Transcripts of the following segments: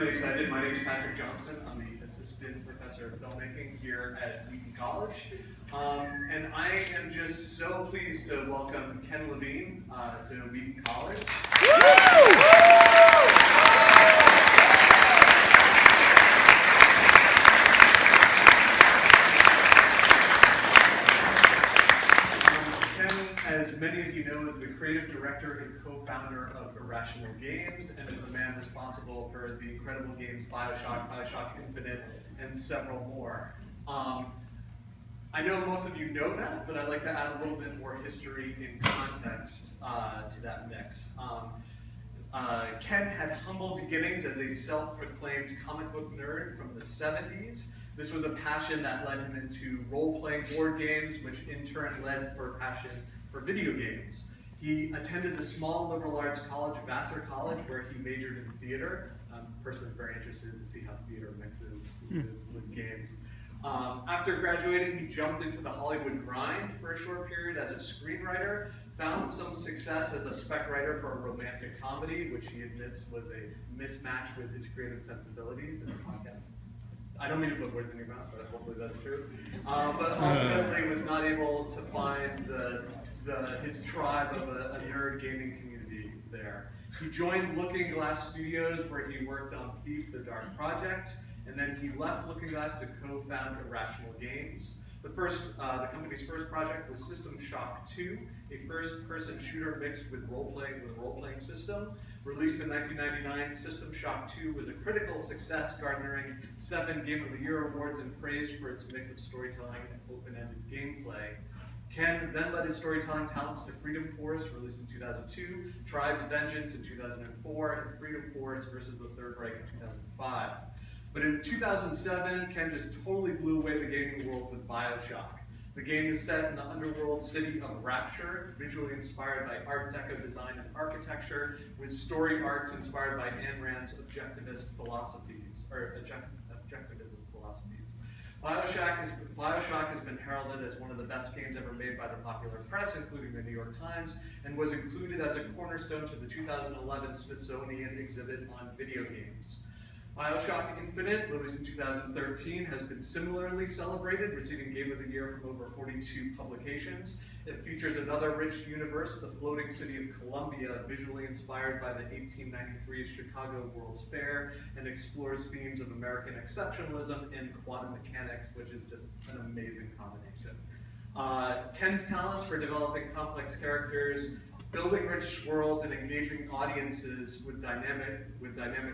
extremely excited. My name is Patrick Johnston. I'm the assistant professor of filmmaking here at Wheaton College. And I am just so pleased to welcome Ken Levine to Wheaton College. As many of you know, is the creative director and co-founder of Irrational Games, and is the man responsible for the incredible games Bioshock, Bioshock Infinite, and several more. I know most of you know that, but I'd like to add a little bit more history and context to that mix. Ken had humble beginnings as a self-proclaimed comic book nerd from the 70s. This was a passion that led him into role-playing board games, which in turn led for a passion for video games. He attended the small liberal arts college, Vassar College, where he majored in theater. I'm personally very interested to see how theater mixes with games. After graduating, he jumped into the Hollywood grind for a short period as a screenwriter, found some success as a spec writer for a romantic comedy, which he admits was a mismatch with his creative sensibilities in the podcast. I don't mean to put words in your mouth, but hopefully that's true. But ultimately was not able to find his tribe of a nerd gaming community there. He joined Looking Glass Studios, where he worked on Thief: The Dark Project, and then he left Looking Glass to co-found Irrational Games. The company's first project was System Shock 2, a first-person shooter mixed with a role-playing system. Released in 1999, System Shock 2 was a critical success, garnering 7 Game of the Year awards and praise for its mix of storytelling and open-ended gameplay. Ken then led his storytelling talents to Freedom Force, released in 2002, Tribe's Vengeance in 2004, and Freedom Force versus the Third Reich in 2005. But in 2007, Ken just totally blew away the gaming world with Bioshock. The game is set in the underworld city of Rapture, visually inspired by Art Deco design and architecture, with story arcs inspired by Ayn Rand's objectivism philosophies. Bioshock has been heralded as one of the best games ever made by the popular press, including the New York Times, and was included as a cornerstone to the 2011 Smithsonian exhibit on video games. Bioshock Infinite, released in 2013, has been similarly celebrated, receiving Game of the Year from over 42 publications. It features another rich universe, the floating city of Columbia, visually inspired by the 1893 Chicago World's Fair, and explores themes of American exceptionalism and quantum mechanics, which is just an amazing combination. Ken's talents for developing complex characters, building rich worlds, and engaging audiences with dynamic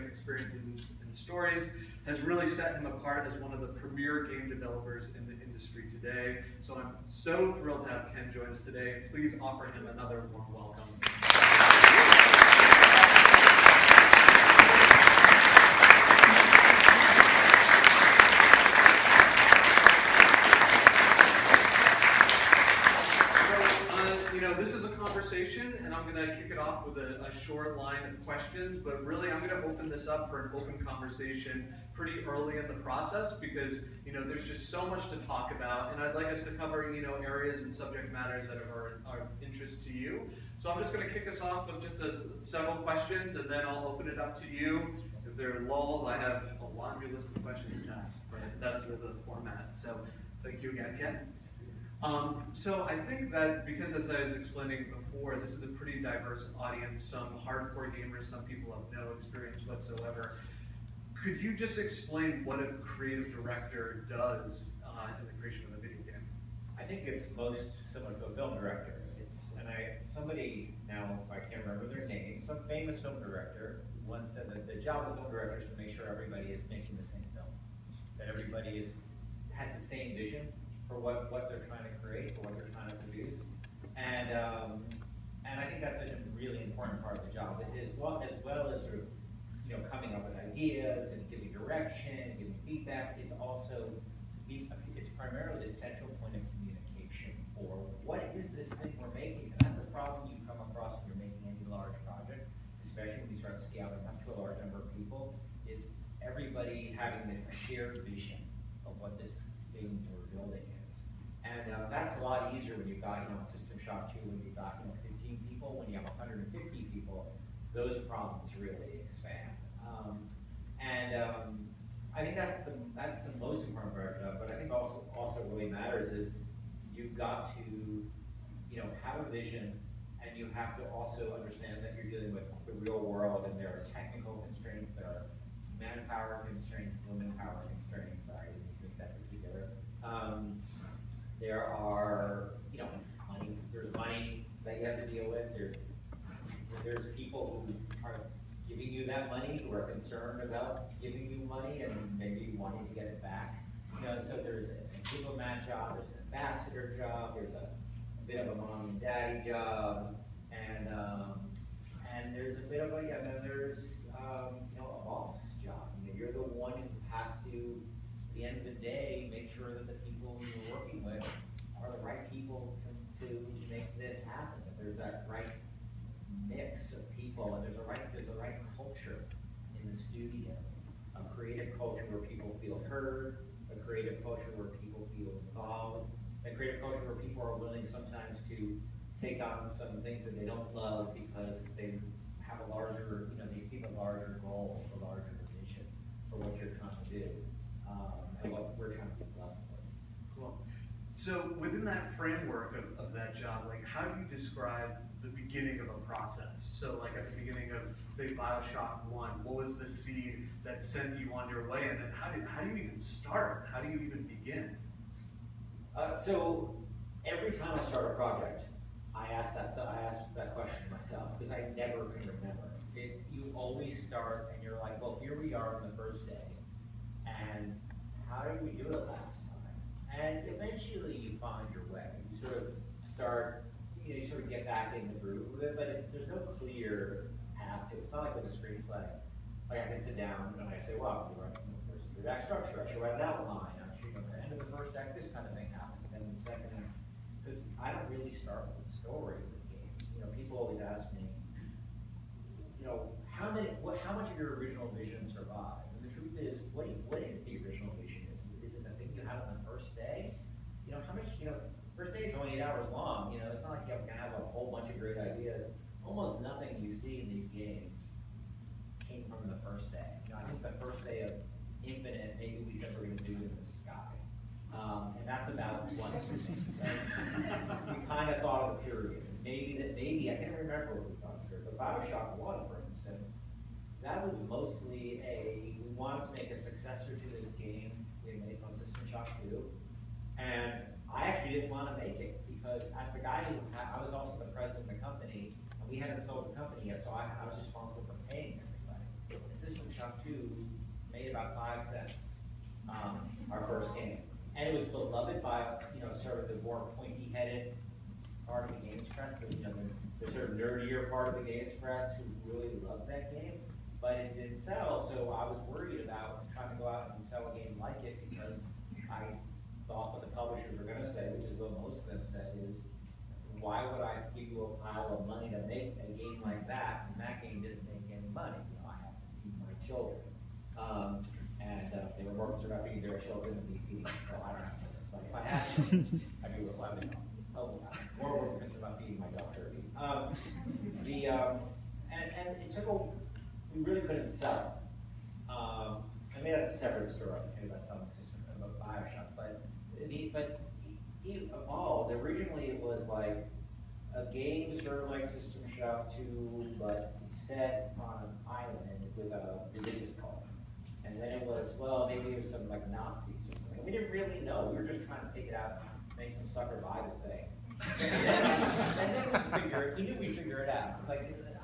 experiences and stories has really set him apart as one of the premier game developers in the industry today. So I'm so thrilled to have Ken join us today. Please offer him another warm welcome. This is a conversation, and I'm going to kick it off with a short line of questions, but really I'm going to open this up for an open conversation pretty early in the process because, there's just so much to talk about, and I'd like us to cover, areas and subject matters that are of interest to you. So I'm just going to kick us off with just several questions, and then I'll open it up to you. If there are lulls, I have a laundry list of questions to ask, but that's sort of the format. So thank you again, Ken. So I think that because, as I was explaining before, this is a pretty diverse audience, some hardcore gamers, some people have no experience whatsoever. Could you just explain what a creative director does in the creation of a video game? I think it's most similar to a film director. Somebody, now I can't remember their name, some famous film director once said that the job of the film director is to make sure everybody is making the same film, that everybody has the same vision for what they're trying to create, for what they're trying to produce. And I think that's a really important part of the job, as well as sort of, coming up with ideas and giving direction, giving feedback. It's primarily the central point of communication for what is this thing we're making. And that's a problem you come across when you're making any large project, especially when you start scaling up to a large number of people, is everybody having a shared vision of what this thing we're building is. And that's a lot easier when you've got, System Shock 2, when you've got, 15 people. When you have 150 people, those problems really expand. And I think that's the most important part of it, but I think also really matters is you've got to, have a vision, and you have to also understand that you're dealing with the real world, and there are technical constraints, there are manpower constraints, womanpower constraints. Sorry, I didn't think that together. There are, money. There's money that you have to deal with. There's people who are giving you that money, who are concerned about giving you money and maybe wanting to get it back. So there's a diplomat job, there's an ambassador job, there's a bit of a mom and daddy job, and there's a bit of then there's a boss job. You're the one who has to, at the end of the day, make sure that the people you're working with are the right people to make this happen. That there's that right mix of people, and there's the right culture in the studio. A creative culture where people feel heard, a creative culture where people feel involved, a creative culture where people are willing sometimes to take on some things that they don't love because they have a larger, they see the larger goal, the larger vision for what you're trying to do, and what we're trying to develop. Cool. So within that framework of that job, how do you describe the beginning of a process? So at the beginning of, say, BioShock 1, what was the seed that sent you on your way? And then how do you even start? How do you even begin? So every time I start a project, I ask that question myself, because I never can remember. You always start and you're like, well, here we are on the first day, and how did we do it last time? And eventually you find your way. You sort of start, you sort of get back in the groove of it, but there's no clear path to it. It's not like with a screenplay. I can sit down and I say, well, I'm writing the first third act structure, I should write an outline, I should, at the end of the first act, this kind of thing happens, and the second act, because I don't really start with story with games. People always ask me, how much of your original vision survived? And the truth is, what is the original vision? Is it the thing you had on the first day? How much, first day is only 8 hours long. It's not like you're gonna have a whole bunch of great ideas. Almost nothing you see in these games came from the first day. I think the first day of Infinite, maybe we said we're gonna do it in the sky. And that's about what we kind of thought of the period. Maybe, I can't remember what we thought of the period, but BioShock 1, for instance, that was mostly we wanted to make a successor to this game. We made on System Shock 2. And I actually didn't want to make it, because as the guy I was also the president of the company, and we hadn't sold the company yet, so I was responsible for paying everybody. And System Shock 2 made about 5 cents, our first game. And it was beloved by, sort of the more pointy-headed part of the games press, the sort of nerdier part of the games press who really loved that game. But it didn't sell, so I was worried about trying to go out and sell a game like it, because I thought what the publishers were going to say, which is what most of them said, is, why would I give you a pile of money to make a game like that, and that game didn't make any money? I have to feed my children. And they were more concerned about feeding their children than me feeding, well, I don't have children, but if I had children, I'd be more concerned about feeding my daughter. And it took we really couldn't sell it. I mean, that's a separate story, about selling system, about BioShock, but it evolved. Originally, it was like a game sort of like System Shock 2, but set on an island with a religious cult. And then it was, well, maybe it was some like Nazis or something. We didn't really know. We were just trying to take it out, make some sucker Bible thing. And then we knew we'd figure it out.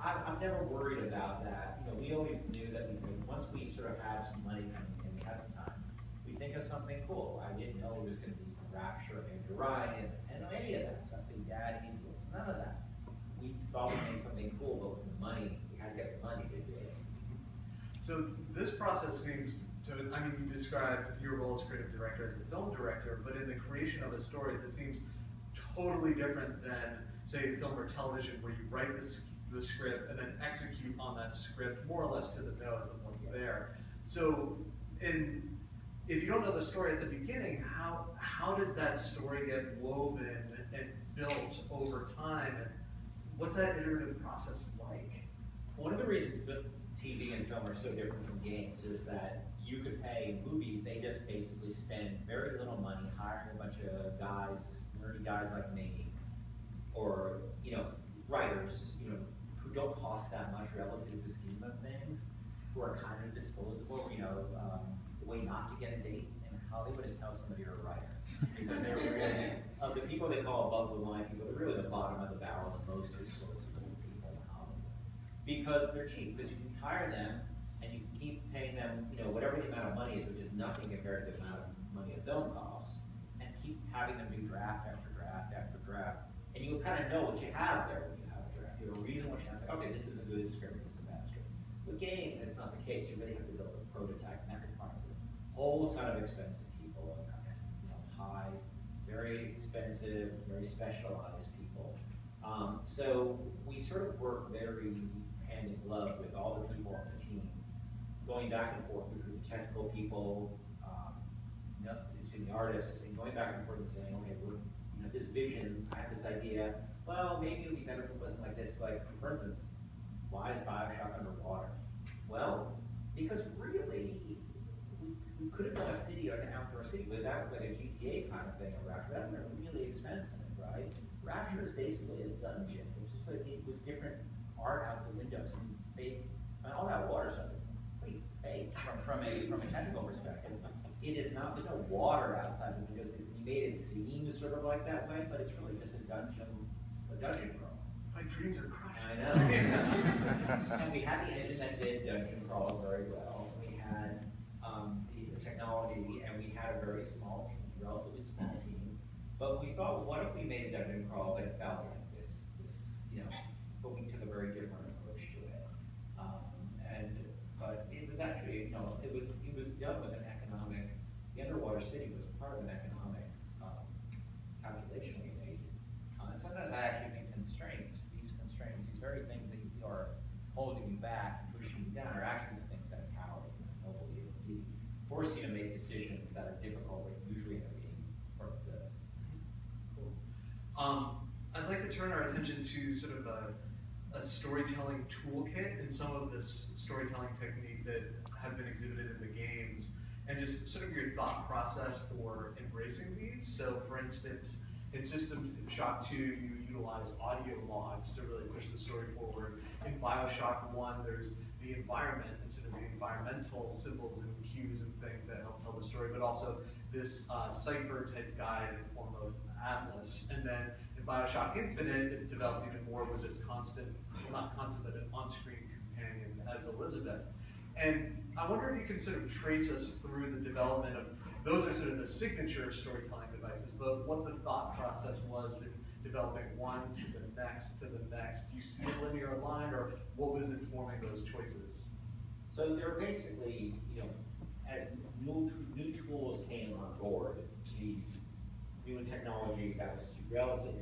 I'm never worried about that. We always knew that we could, once we sort of had some money coming in, we had some time, we'd think of something cool. I didn't know it was going to be Rapture and Ryan and any of that stuff. Big Daddies, none of that. We thought we'd make something cool, but with the money, we had to get the money to do it. So this process seems to, you described your role as creative director as a film director, but in the creation of a story, this seems totally different than, say, film or television, where you write the script and then execute on that script more or less to the nose of what's there. So if you don't know the story at the beginning, how does that story get woven and built over time? And what's that iterative process like? One of the reasons TV and film are so different from games is that you could pay movies, they just basically spend very little money hiring a bunch of guys, nerdy guys like me, or, writers, who don't cost that much relative to the scheme of things, who are kind of disposable, the way not to get a date in Hollywood is tell somebody you're a writer. Because they're really, of the people they call above the line people, they're really the bottom of the barrel and most disposable people in Hollywood. Because they're cheap, because you can hire them and you can keep paying them, whatever the amount of money is, which is nothing compared to the amount of money a film costs, and keep having them do draft after draft after draft. And you kind of know what you have there when you have a draft. You have a reason what you have, like, okay, this is a good script, this is a bad script. With games, it's not the case. You really have to build a prototype, and that requires a whole ton of expensive people, high, very expensive, very specialized people. So we sort of work very hand in glove with all the people on the team, going back and forth with the technical people, to the artists, and going back and forth and saying, okay, this vision, I have this idea, well, maybe it would be better if it wasn't like this. Like, for instance, why is Bioshock underwater? Well, because really, we could have done a city, like an outdoor city, without like a GTA kind of thing, or Rapture. That would have been really expensive, right? Rapture is basically a dungeon. It's just like, it was different art out the windows, and fake, and all that water stuff is completely fake from a technical perspective. It is not, there's no water outside the windows. You made it seem sort of like that way, but it's really just a dungeon crawl. My dreams are crushed. I know. And we had the engine that did dungeon crawl very well. We had the technology, and we had a very small team, relatively small team. But we thought, what if we made a dungeon crawl that felt like this, but we took a very different approach to it. But it was actually, it was done with an economic. The underwater city was part of an economic calculation we made. And sometimes I actually think these very things that you feel are holding you back and pushing you down, are actually the things that power you and enable you and force you to make decisions that are difficult, but usually end up being for good. Cool. I'd like to turn our attention to sort of a storytelling toolkit and some of the storytelling techniques that have been exhibited in the games, and just sort of your thought process for embracing these. So for instance, in System Shock 2, you utilize audio logs to really push the story forward. In Bioshock 1, there's the environment and sort of the environmental symbols and cues and things that help tell the story, but also this cipher type guide in the form of Atlas. And then in Bioshock Infinite, it's developed even more with this constant, well, not constant, but an on-screen companion as Elizabeth. And I wonder if you can sort of trace us through the development of, those are sort of the signature storytelling devices, but what the thought process was in developing one to the next to the next. Do you see a linear line, or what was informing those choices? So there are basically, as new tools came on board, these new technology that was relative,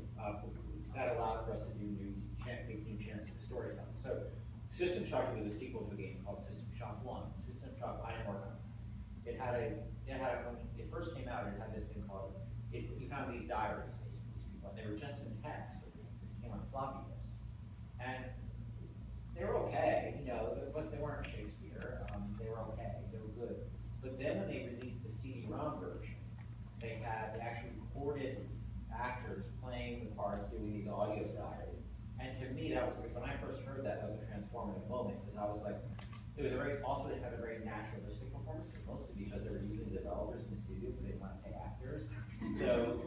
that allowed for us to do new chances to storytelling. So System Shock was a sequel to a game called System Shock 1. System Shock, I didn't work on it. When it first came out, it had this thing called, you found these diaries, basically, these people, and they were just in text, because it came on floppy disks. And they were okay, but they weren't Shakespeare, they were okay, they were good. But then when they released the CD-ROM version, they actually recorded actors playing the parts, doing these audio diaries. And to me, that was, when I first heard that, was a transformative moment, because I was like, it had a very naturalistic performance, mostly because they were using developers in the studio because they didn't want to pay actors. So,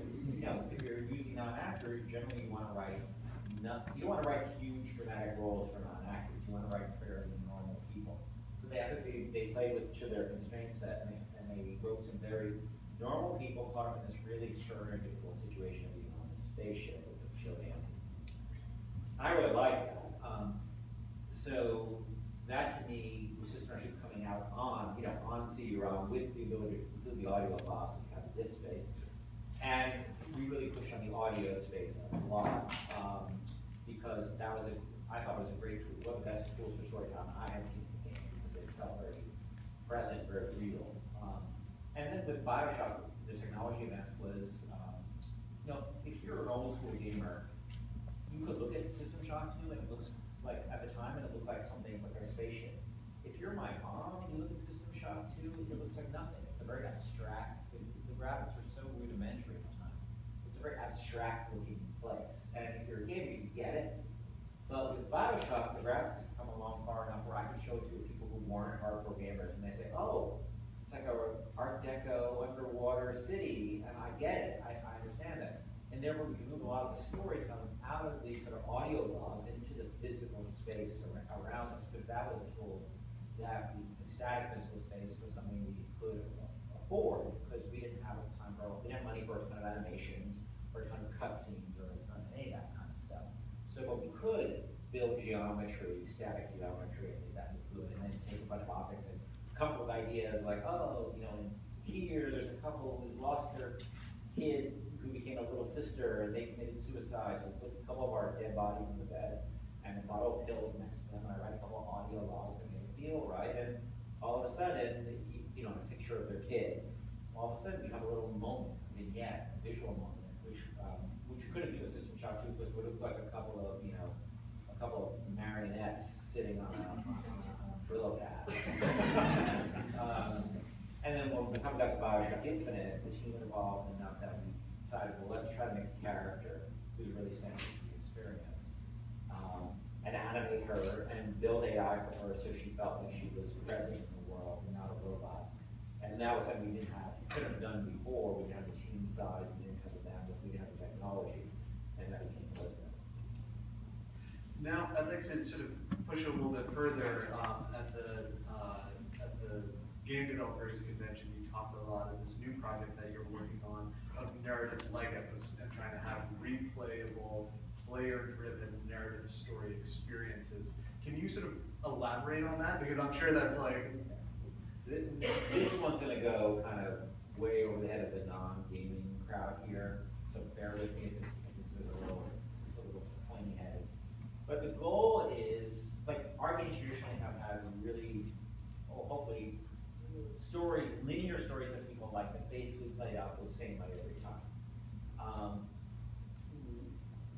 if you're using non-actors, generally you want to write, you don't want to write huge dramatic roles for non-actors, you want to write fairly normal people. So they played with to their constraint set, and they wrote some very normal people caught up in this really extraordinary, difficult situation of being on this spaceship with this showdown. I really like that. So that to me was just actually coming out on CD-ROM with the ability to include the audio files and have this space. And we really pushed on the audio space a lot because I thought it was a great tool, one of the best tools for storytelling I had seen in the game because it felt very present, very real. And then with Bioshock, the technology advance was, if you're an old school gamer, you could look at System Shock 2 and it looks like, at the time, and it looked like something like a spaceship. if you're my mom and you look at System Shock 2, it looks like nothing. It's a very abstract, the graphics are so rudimentary at the time. It's a very abstract looking place. And if you're a gamer, you get it. But with BioShock, the graphics have come along far enough where I can show it to people who weren't hardcore gamers, and they say, oh, it's like a Art Deco underwater city, and I get it, I understand that. And therefore, we can move a lot of the storytelling out of these sort of audio logs into the physical space around us, because that was a tool that the static physical space was something we could afford, because we didn't have a ton for, we didn't have money for a ton of animations, or a ton of cutscenes, or a ton of any of that kind of stuff. So, but we could build geometry, static geometry, I think that was good, and then take a bunch of objects and come up with ideas like, oh, you know, here there's a couple who lost their kid who became a little sister, and they committed suicide, so we put a couple of our dead bodies in the bed, and a bottle of pills next to them, and I write a couple of audio logs that make it feel right, and all of a sudden, you know, a picture of their kid, all of a sudden we have a little moment, a vignette, a visual moment, which you couldn't do with System Shock 2, because it would look like a couple of, you know, a couple of marionettes sitting on a Brillo pad. And then when we come back to BioShock Infinite, the team involved enough that we decided, well, let's try to make a character who's really centered in the experience. And animate her and build AI for her so she felt like she was present in the world and not a robot. And that was something we didn't have, couldn't have done before. We didn't have the team size, we didn't have the bandwidth, we didn't have the technology, and that became possible. Now, I'd like to sort of push a little bit further at the Game Developers Convention. You talked a lot of this new project that you're working on of narrative Legos and trying to have replayable, player-driven narrative story experiences. Can you sort of elaborate on that? Because I'm sure that's like... This one's going to go kind of way over the head of the non-gaming crowd here, so bear with me if this is a little pointy-headed. But the goal is, like, our games traditionally have had really, hopefully, stories, linear stories that people like that basically play out the same way every time.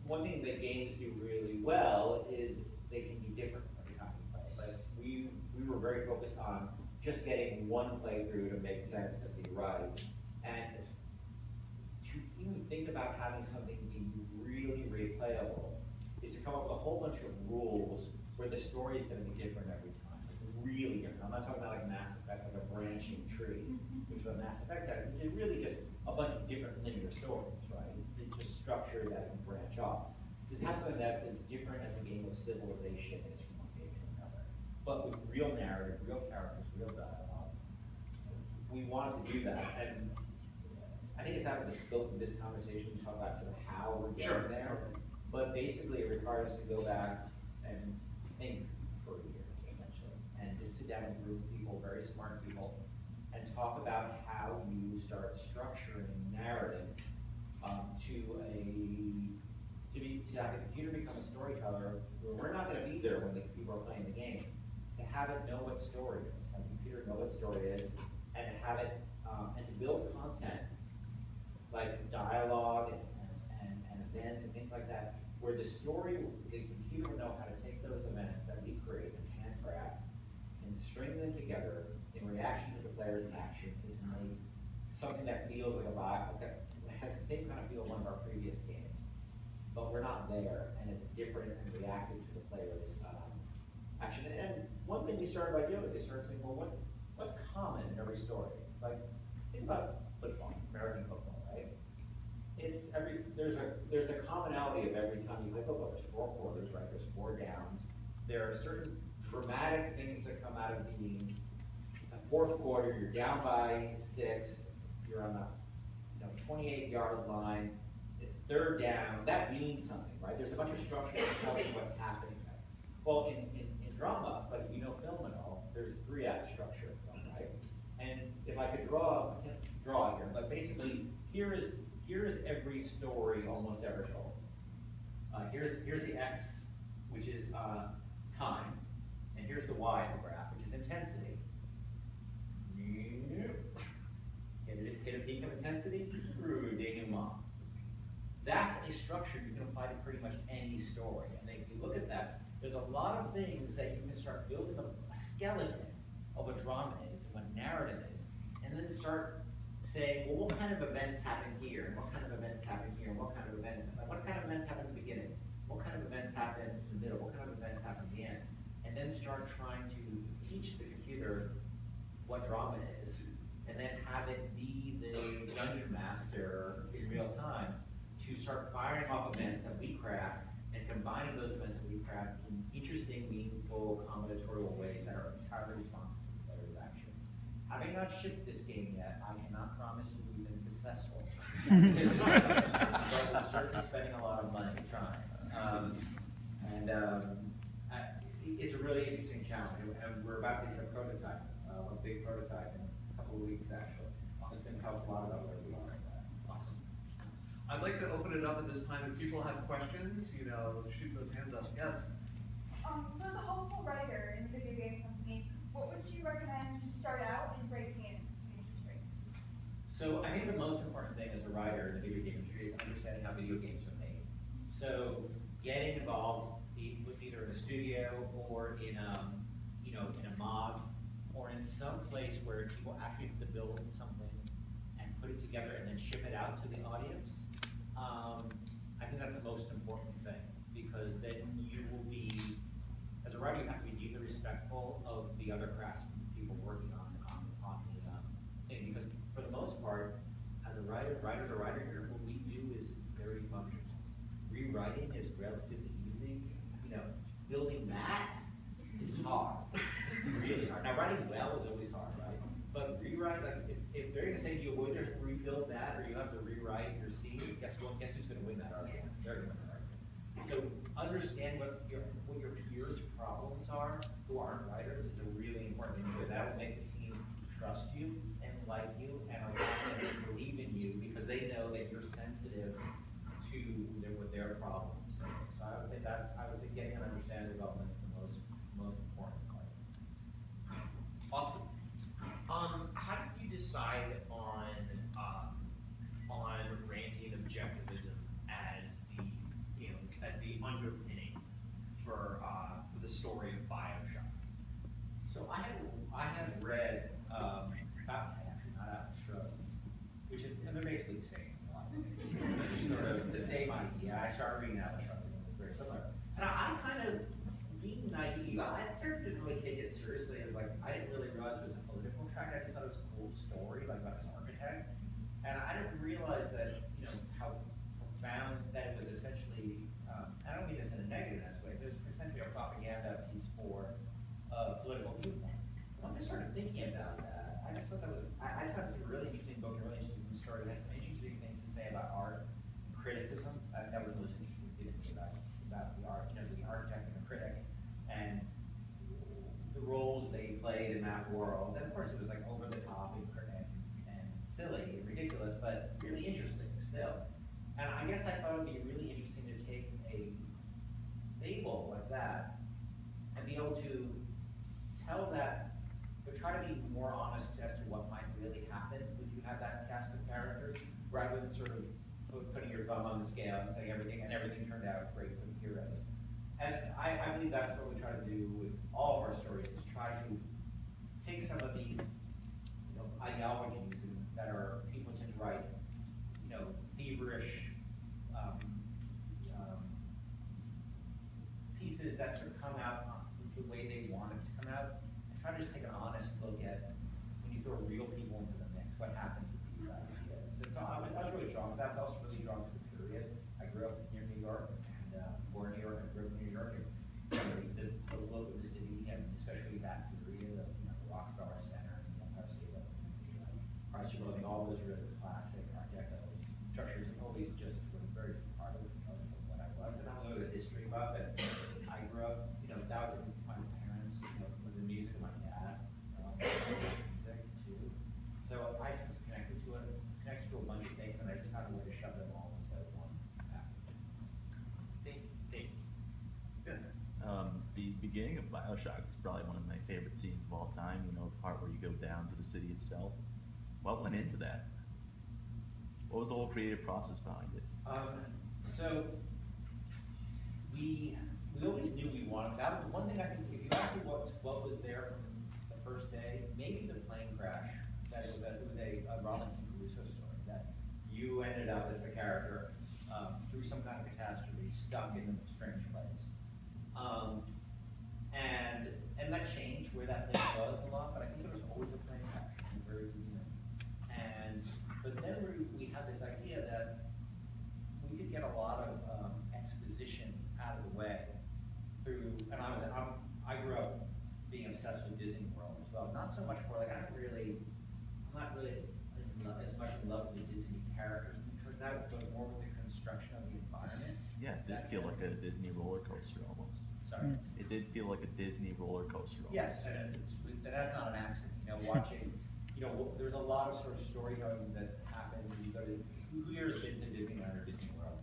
One thing that games do really well is they can be different every time you play. Like, we were very focused on just getting one playthrough to make sense and be right. And to even think about having something be really replayable is to come up with a whole bunch of rules where the story is going to be different every time, like really different. I'm not talking about like Mass Effect, like a branching tree, which is what Mass Effect had. It's really just a bunch of different linear stories, right? It's just structure that can branch off. Just have something that's as different as a game of Civilization is from one game to another, but with real narrative, real characters, real dialogue. We wanted to do that, and I think it's out of the scope of this conversation to talk about sort of how we're getting there. But basically, it requires us to go back and think for a year, essentially, and just sit down with a group of people, very smart people, and talk about how you start structuring narrative to have the computer become a storyteller. Where we're not going to be there when the people are playing the game. To have it know what story is, have the computer know what story is, and to have it and to build content like dialogue and events and things like that, where the computer will know how to take those events that we create and handcraft and string them together in reaction to the player's actions and make something that feels like that has the same kind of feel of one of our previous games, but we're not there, and it's different and reactive to the player's action. And one thing we started by doing is started saying, well, what's common in every story? Like, think about football, American football, right? There's a commonality of every time you play football. There's 4 quarters, right? There's 4 downs. There are certain dramatic things that come out of being the 4th quarter. You're down by 6. You're on the 28-yard line. It's 3rd down. That means something, right? There's a bunch of structure that tells you what's happening there. Well, in drama, but you know film and all, there's 3-act structure, right? And if I could draw, I can't draw here, but basically, here is every story almost ever told. Here's the X, which is time, and here's the Y in the graph, which is intensity. Hit a peak of intensity, denouement. That's a structure you can apply to pretty much any story. And if you look at that, there's a lot of things that you can start building a skeleton of what drama is and what narrative is, and then start saying, well, what kind of events happen here, and what kind of events happen here, and what kind of events happen at the beginning, what kind of events happen in the middle, what kind of events happen at the end, and then start trying to teach the computer what drama is, and then have it be the dungeon master in real time to start firing off events that we craft and combining those events that we craft in interesting, meaningful, combinatorial ways that are entirely responsive to the player's actions. Having not shipped this game yet, I cannot promise you we've been successful. But we're certainly spending a lot of money trying. It's a really interesting challenge, and we're about to hit a prototype, a big prototype in a couple of weeks actually. It's going to tell us a lot about where we are with that. Awesome. I'd like to open it up at this time. If people have questions, shoot those hands up. Yes? So as a hopeful writer in the video game company, what would you recommend to start out and break in the industry? So I think the most important thing as a writer in the video game industry is understanding how video games are made. So getting involved with either in a studio or in a mod or in some place where people actually have to build something and put it together and then ship it out to the audience. I think that's the most important thing, because then you will be, as a writer, you have to be deeply respectful of the other craftsmen, people working on the thing, because for the most part, as a writer here, what we do is very functional. Rewriting is relatively easy. Building that is hard, really hard. Now, writing well is always hard, right? But rewrite, like if they're gonna say you would rebuild that, or you have to rewrite your scene, guess what? Guess who's gonna win that argument? They're gonna win that argument. So understand what your peers' problems are, who aren't writers, is a really important thing to do. That will make the team trust you and like you and allow them to believe in you, because they know that you're sensitive to what their problems are. So I would say getting an understanding of development is the most important part. Awesome. How did you decide on branding Objectivism as the underpinning for the story of BioShock? So I have read actually not Atlas Shrugged, which is, and they're basically the same. It's sort of the same idea. I started reading Atlas Shrugged, and it was very similar. And I'm kind of being naive. I started to really take it seriously as I didn't really realize it was a political track. I just thought it was a cool story, about this architect. And I didn't realize that, how profound that it was essentially, I don't mean this in a negative way, but it was essentially a propaganda piece for political viewpoint. Once I started thinking about that, I just thought it was a really interesting book, a really interesting story. It has some interesting things to say about art, criticism. That was the most interesting thing to me about the art, the architect and the critic, and the roles they played in that world. And of course, it was over the top and silly and ridiculous, but really interesting still. And I guess I thought it would be really interesting to take a fable like that and be able to tell that, but try to be more honest as to what might really happen if you have that cast of characters, rather than sort of putting your thumb on the scale and saying everything turned out great for the heroes. And I believe that's what we try to do with all of our stories, is try to take some of these ideologies that are people tend to write, feverish pieces that sort of come out the way they want it to come out, and try to just take an honest look at, when you throw real people into the mix, what happens with these ideas. So I was really drawn to that, but also really drawn to the period. I grew up near New York, and born in New York, I grew up in New York, and the look of the city, and especially that period of the Rockefeller Center and the Empire State Building, Chrysler Building, all those really classic Art Deco structures, and always just was very part of what I was. And I'm a little bit of a history buff, and I grew up, that was my parents, with the music of my dad, music too. So I just connected to a bunch of things, and I just found a way to shove them all into one app. Thank you. Yes. The beginning of BioShock is probably one of my favorite scenes of all time, the part where you go down to the city itself. What went into that? What was the whole creative process behind it? So we always knew we wanted, that was one thing I think, if you ask me what was there from the first day, maybe the plane crash, that it was a Robinson Crusoe story, that you ended up as the character through some kind of catastrophe, stuck in a strange place. And that changed where that place was a lot, but I think there was always a plane crash from the very beginning. But then we had this idea that we could get a lot of exposition out of the way through, and I grew up being obsessed with Disney World as well. Not so much for, like, I'm not really as much in love with the Disney characters, but more with the construction of the environment. Yeah, it did feel like a Disney roller coaster almost. Sorry. It did feel like a Disney roller coaster almost. Yes, and that's not an accident. Watching, there's a lot of sort of storytelling that happens when you go to, who here has been to Disneyland or Disney World?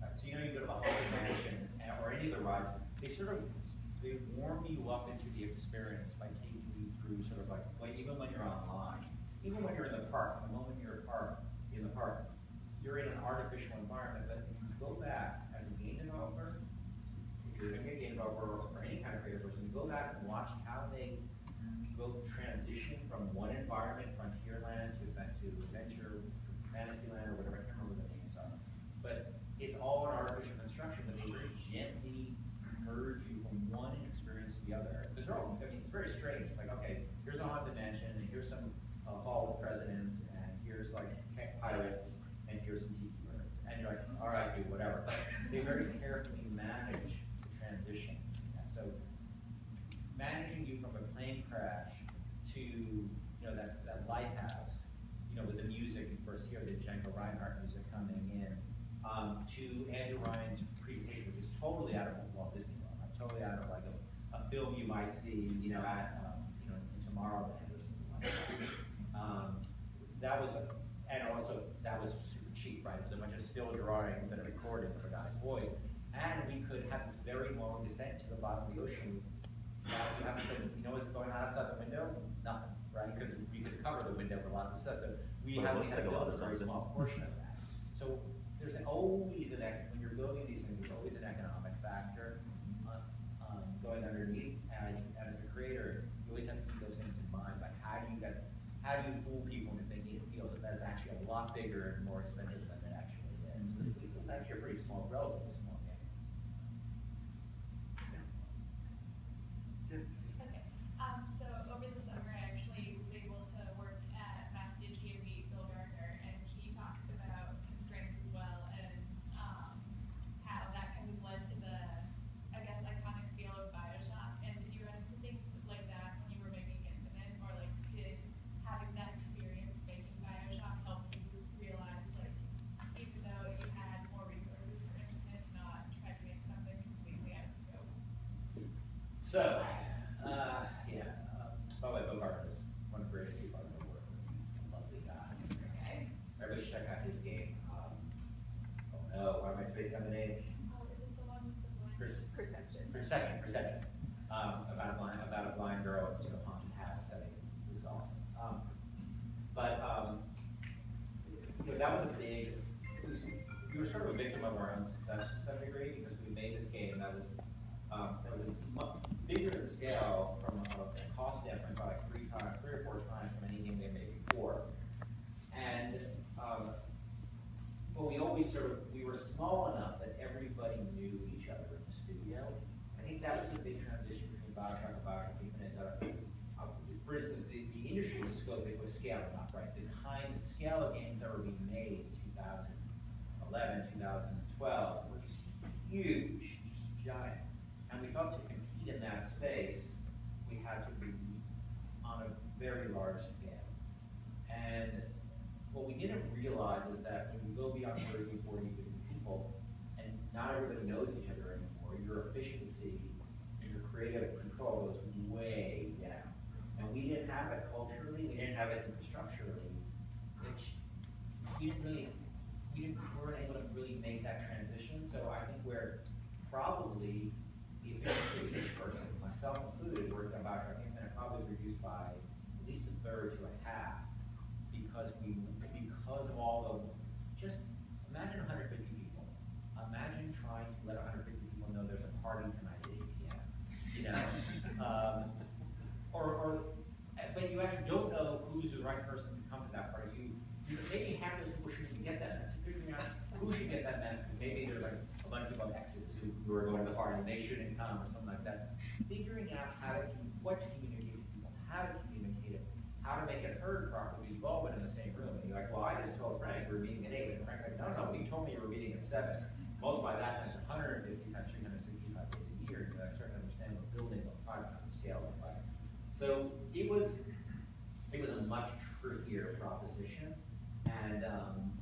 Right, so you go to the Haunted Mansion or any of the rides, they warm you up into the experience by taking you through sort of like even when you're online, even when you're in the park, the moment you're in the park, you're in an artificial environment. But if you go back as a game developer, if you're going to be a game developer or any kind of creative person, you go back and watch how they go transition from one environment, Frontierland, to Adventure, Fantasyland, or whatever, I can't remember what the names are. But it's all an artificial construction, but they very gently merge you from one experience to the other. Because it's very strange. It's like, okay, here's a haunted mansion, and here's some hall of presidents, and here's like pirates, and here's some tiki birds. And you're like, all right, dude, whatever. But they very carefully manage the transition. And so managing you from a plane crash to that lighthouse, with the music, you first hear the Django Reinhardt music coming in, to Andrew Ryan's presentation, which is totally out of Walt Disney World, totally out of like a film you might see, at in Tomorrowland or something like that. That was super cheap, right? It was a bunch of still drawings and a recording of a guy's voice, and we could have this very long descent to the bottom of the ocean. What's going on outside the window? Nothing, right? Because we could cover the window for lots of stuff. So we had built a very small portion of that. So there's always when you're building these things, there's always an economic factor going underneath. As a creator, you always have to keep those things in mind. But how do you fool people into thinking it feels that that's actually a lot bigger and more expensive than it actually is? It's actually a pretty small, relatively small game. Yes. Okay, so over the summer, I actually was able to work at Mass DHK meet Bill Gardner, and he talked about constraints as well, and how that kind of led to the, I guess, iconic feel of Bioshock. And did you run into things like that when you were making Infinite, or like did having that experience making Bioshock help you realize, like, even though you had more resources for Infinite, to not try to make something completely out of scope? So, by the way, Bill Gardner is one of the greatest people I've ever worked with. He's a lovely guy. Okay. Everybody should check out his game. Why am I spacing on the name? Oh, is it the one with the blind? Perception. About a blind girl in sort of haunted house setting. It was awesome. That was a big. We were sort of a victim of our own success to some degree, because we made this game that was bigger in scale from a cost standpoint by like 3 or 4 times from any game they made before. And but we always we were small enough that everybody knew each other in the studio. I think that was the big transition between Bioshock and Bioshock Infinite. For instance, the industry was scaling up, right? The kind of scale of games that were being made in 2011, 2012 were just huge, giant. And we felt to compete in that space, we had to be on a very large scale. And what we didn't realize is that when you go beyond 30, 40, 50 people, and not everybody knows each other anymore, your efficiency and your creative control goes way down. And we didn't have it culturally, we didn't have it infrastructurally, which we weren't able to really make that transition. So I think we're probably the efficiency of each person, myself included, working on Bioshock Infinite, probably reduced by at least 1/3 to 1/2, because of all the, just imagine 150 people. Imagine trying to let 150 people know there's a party tonight at 8 p.m. Or but you actually don't know who's the right person to come to that party. So maybe half those people shouldn't even get that message. Figuring out who should get that message. Maybe there's like a bunch of people on exits who are going to the party and they shouldn't come or something like that. Figuring out what to communicate to people, how to communicate it, how to make it heard properly. You've all been in the same room and you're like, well, I just told Frank we're meeting at 8, and Frank's like, no, you told me you were meeting at 7. Multiply that times 150 times 365 days a year, so I start to understand what building a product on the scale looks like. So it was a much trickier proposition, and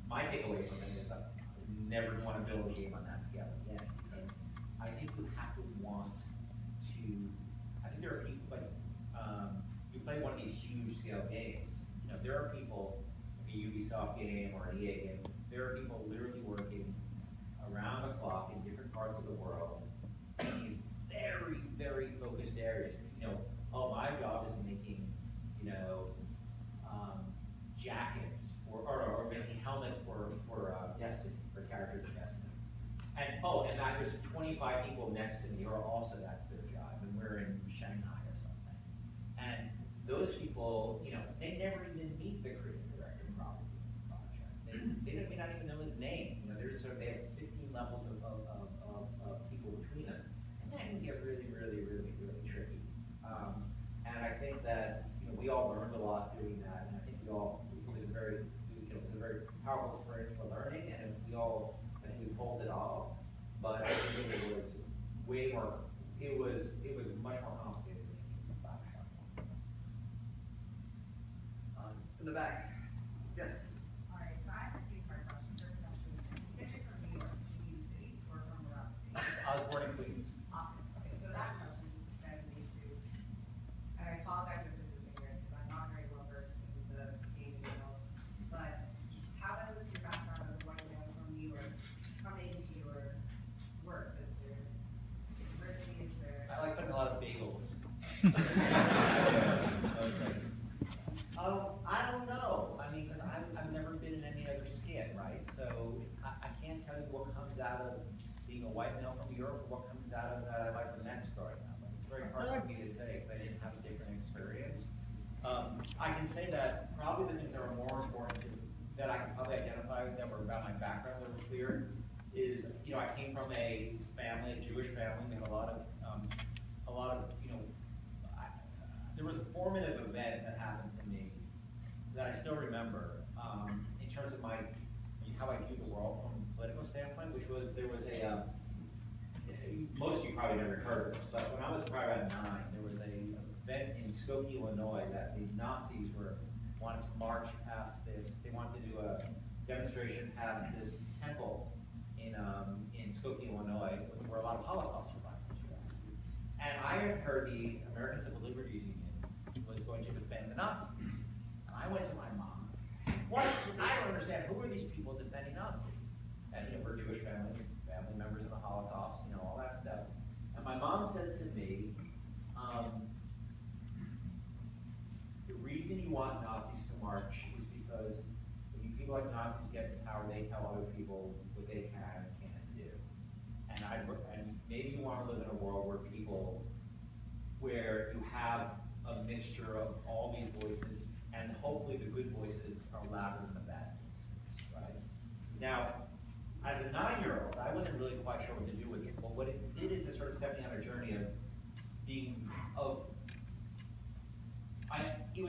my takeaway from it is I never want to build a game on that scale again, because I think you have to want to. I think there are people like you play one of these huge scale games. You know, there are people, like a Ubisoft game or an EA game. There are people literally working around the clock in different parts of the world in these very, very focused areas. You know, oh, my job is making, you know, jackets or making helmets for Destiny, for characters of Destiny. And there's 25 people next to me who are also, that's their job, and we're in Shanghai or something. And those people, you know, they never even meet the creative director probably in the project. They may not even know his name. You know, they have 15 levels of people between them. And that can get really, really, really, really tricky. And I think that, you know, we all learned a lot doing that, and I think it was a very powerful experience for learning, and I think we pulled it off. But I think it was way more, it was much more complicated than Bathhouse. In the back. Yes. All right, so I have a two-part question. First question, you said you're from New York, so you mean the city, or from around the city? I was born in Queens. Awesome. Okay, so that question then leads to, and I apologize if this is ignorant, because I'm not very well versed in the gaming world, but how does your background as a white man from New York come into your work? Is there diversity? Is there? I like putting a lot of bagels. I don't know. I mean, because I've never been in any other skin, right? So I can't tell you what comes out of being a white male from New York or what comes out of that I like the Mets growing up. Like, it's very hard for me to say because I didn't have a different experience. I can say that probably the things that are more important that I can probably identify that were about my background that were clear is, you know, I came from a family, a Jewish family. We had a lot of, you know, there was a formative event that happened to me that I still remember in terms of how I view the world from a political standpoint, which was there was most of you probably never heard of this, but when I was probably about 9, there was an event in Skokie, Illinois that the Nazis wanted to march past this. They wanted to do a demonstration past this temple in Skokie, Illinois, where a lot of Holocaust survivors were at. And I had heard the American Civil Liberties Union was going to defend the Nazis. And I went to my mom. What? I don't understand. Who are these people defending Nazis? And you know, we're Jewish family members of the Holocaust, you know, all that stuff. And my mom said to me, the reason you want Nazis to march is because when you people like Nazis get into power, they tell other people what they can and can't do. And maybe you want to live in a world where you have a mixture of all these voices, and hopefully the good voices are louder than the bad voices, right? Now, as a 9-year-old, I wasn't really quite sure what to do with it, but what it did is it sort of set me on a journey of it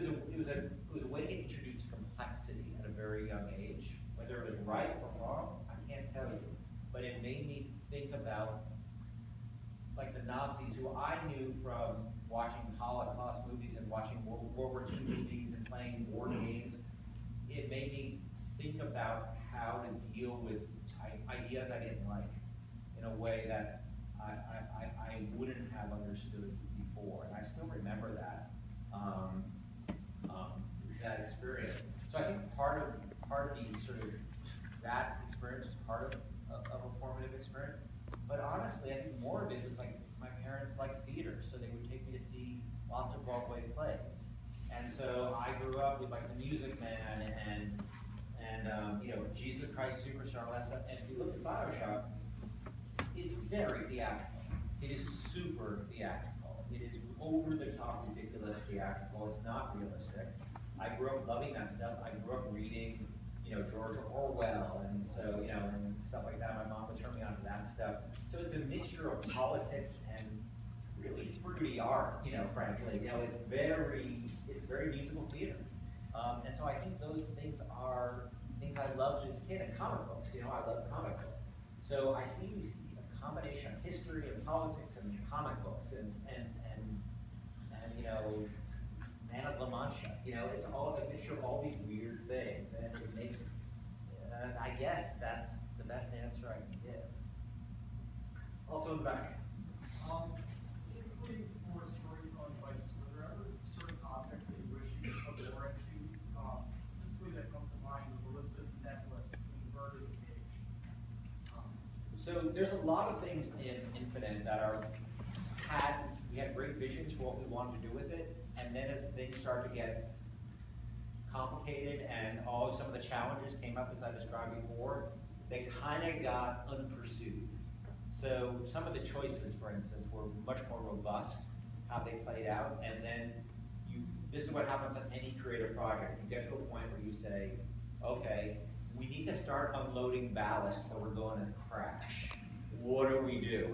was a way to get introduced to complexity at a very young age. Whether it was right or wrong, I can't tell you, but it made me think about like the Nazis, who I knew from watching Holocaust movies and watching World War II movies and playing war games. It made me think about how to deal with ideas I didn't like in a way that I wouldn't have understood before. And I still remember that that experience. So I think part of the sort of that experience was part of a formative experience. But honestly, I think more of it was like my parents liked theater, so they would take me to see lots of Broadway plays. And so I grew up with like The Music Man and you know, Jesus Christ Superstar, all that stuff. And if you look at BioShock, it's very theatrical. It is super theatrical. It is over the top, ridiculous, theatrical. It's not realistic. I grew up loving that stuff. I grew up reading, George Orwell, and so, and stuff like that. My mom would turn me on to that stuff. So it's a mixture of politics and really fruity art, frankly. It's very musical theater. And so I think those things are things I loved as a kid. And comic books, I love comic books. So I see a combination of history and politics and comic books and Man of La Mancha. It's all a mixture of all these weird things, and it makes. I guess that's the best answer I can give. Also in the back. Specifically for stories on devices, were there ever certain objects that you wish you could put more into? Specifically that comes to mind was Elizabeth's necklace between the bird and the cage. So there's a lot of things in Infinite that we had great visions for what we wanted to do with it, and then as things started to get complicated and some of the challenges came up as I described before, they kind of got unpursued. So some of the choices, for instance, were much more robust, how they played out, and then this is what happens on any creative project. You get to a point where you say, okay, we need to start unloading ballast or we're going to crash. What do we do?